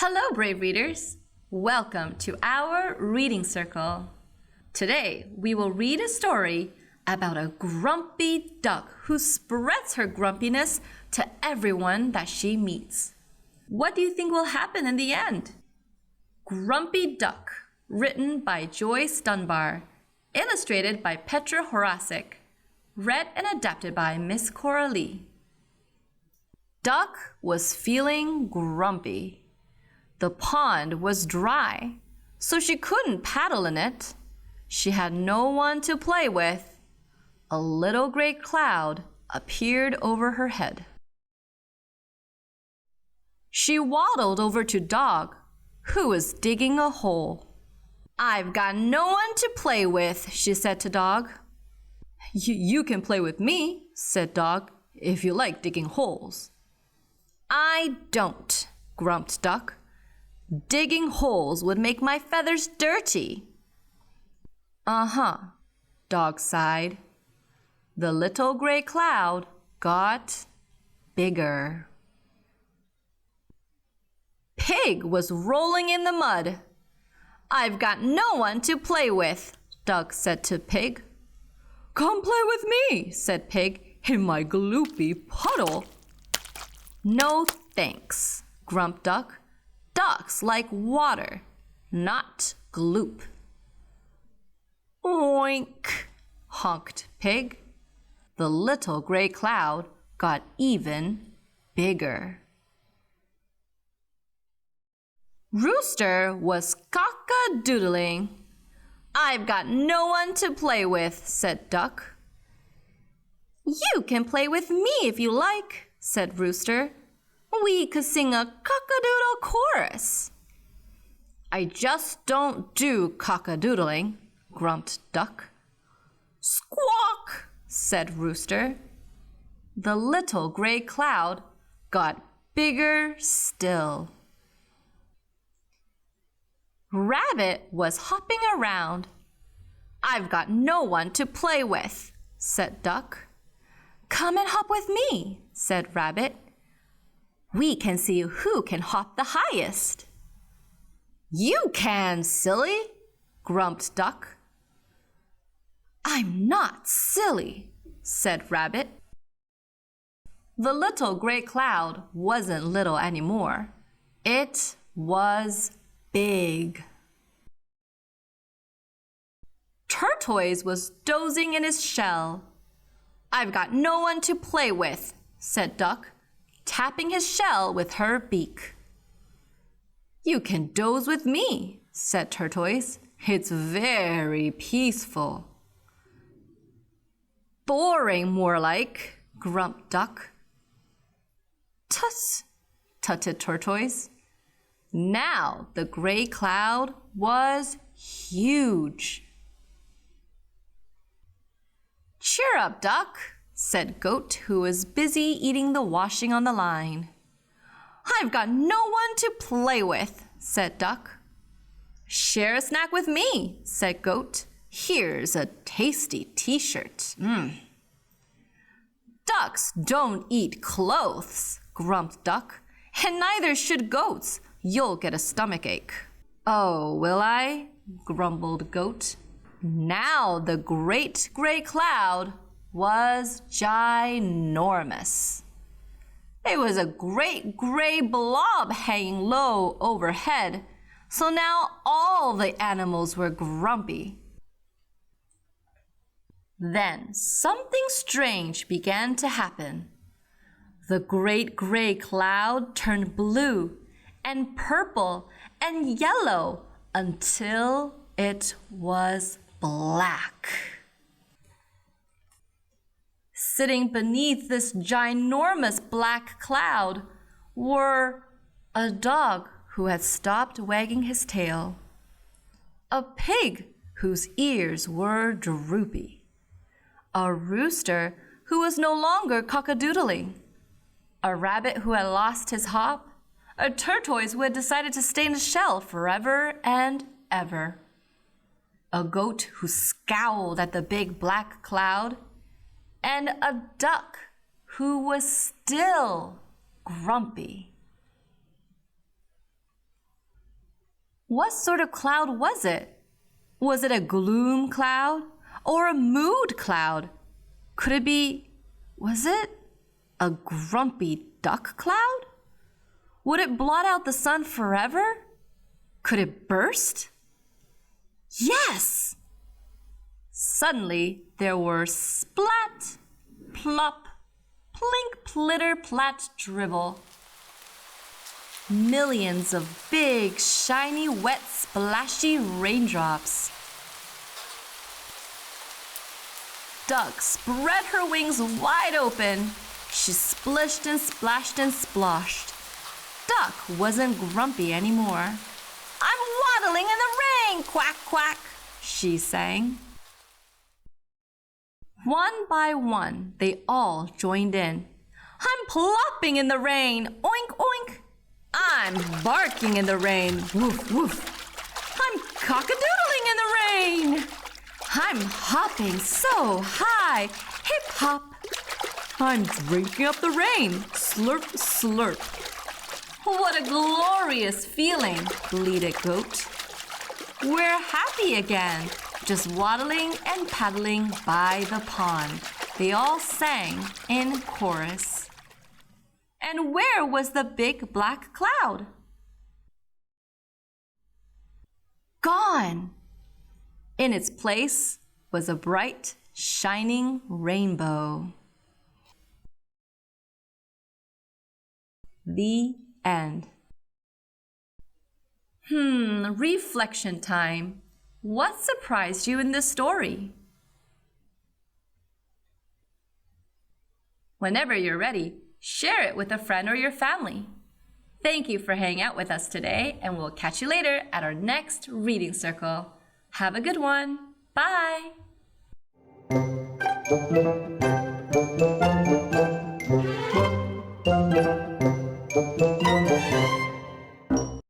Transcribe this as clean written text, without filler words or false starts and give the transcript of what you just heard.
Hello, brave readers! Welcome to our reading circle. Today, we will read a story about a grumpy duck who spreads her grumpiness to everyone that she meets. What do you think will happen in the end? Grumpy Duck, written by Joyce Dunbar, illustrated by Petra Horacek, read and adapted by Miss Cora Lee. Duck was feeling grumpy. The pond was dry, so she couldn't paddle in it. She had no one to play with. A little gray cloud appeared over her head. She waddled over to Dog, who was digging a hole. "I've got no one to play with," she said to Dog. You can play with me," said Dog, "if you like digging holes." "I don't," grumped Duck. "Digging holes would make my feathers dirty." "Uh-huh," Dog sighed. The little gray cloud got bigger. Pig was rolling in the mud. "I've got no one to play with," Duck said to Pig. "Come play with me," said Pig, "in my gloopy puddle." "No thanks," grumped Duck. "Ducks like water, not gloop." "Oink," honked Pig. The little gray cloud got even bigger. Rooster was cock-a-doodling. "I've got no one to play with," said Duck. "You can play with me if you like," said Rooster. "We could sing a cock-a-doodle chorus." "I just don't do cock-a-doodling," grumped Duck. "Squawk," said Rooster. The little gray cloud got bigger still. Rabbit was hopping around. "I've got no one to play with," said Duck. "Come and hop with me," said Rabbit. "We can see who can hop the highest." "You can, silly," grumped Duck. "I'm not silly," said Rabbit. The little gray cloud wasn't little anymore. It was big. Tortoise was dozing in his shell. "I've got no one to play with," said Duck, tapping his shell with her beak. "You can doze with me," said Tortoise. "It's very peaceful." "Boring, more like," grumped Duck. "Tut," tutted Tortoise. Now the gray cloud was huge. "Cheer up, Duck," said Goat, who was busy eating the washing on the line. "I've got no one to play with," said Duck. "Share a snack with me," said Goat. "Here's a tasty t-shirt." "Ducks don't eat clothes," grumped Duck. "And neither should goats. You'll get a stomachache." "Oh, will I?" grumbled Goat. Now the great gray cloud was ginormous. It was a great gray blob hanging low overhead, so now all the animals were grumpy. Then something strange began to happen. The great gray cloud turned blue and purple and yellow until it was black. Sitting beneath this ginormous black cloud were a dog who had stopped wagging his tail, a pig whose ears were droopy, a rooster who was no longer cock-a-doodling, a rabbit who had lost his hop, a tortoise who had decided to stay in his shell forever and ever, a goat who scowled at the big black cloud, and a duck who was still grumpy. What sort of cloud was it? Was it a gloom cloud or a mood cloud? Could it be, was it a grumpy duck cloud? Would it blot out the sun forever? Could it burst? Yes! Suddenly, there were splat, plop, plink, plitter, plat, dribble. Millions of big, shiny, wet, splashy raindrops. Duck spread her wings wide open. She splished and splashed and sploshed. Duck wasn't grumpy anymore. "I'm waddling in the rain, quack, quack," she sang. One by one, they all joined in. "I'm plopping in the rain, oink, oink. I'm barking in the rain, woof, woof. I'm cock-a-doodling in the rain. I'm hopping so high, hip hop. I'm drinking up the rain, slurp, slurp." "What a glorious feeling," bleated Goat. "We're happy again, just waddling and paddling by the pond," they all sang in chorus. And where was the big black cloud? Gone! In its place was a bright, shining rainbow. The end. Reflection time. What surprised you in this story? Whenever you're ready, share it with a friend or your family. Thank you for hanging out with us today, and we'll catch you later at our next reading circle. Have a good one. Bye.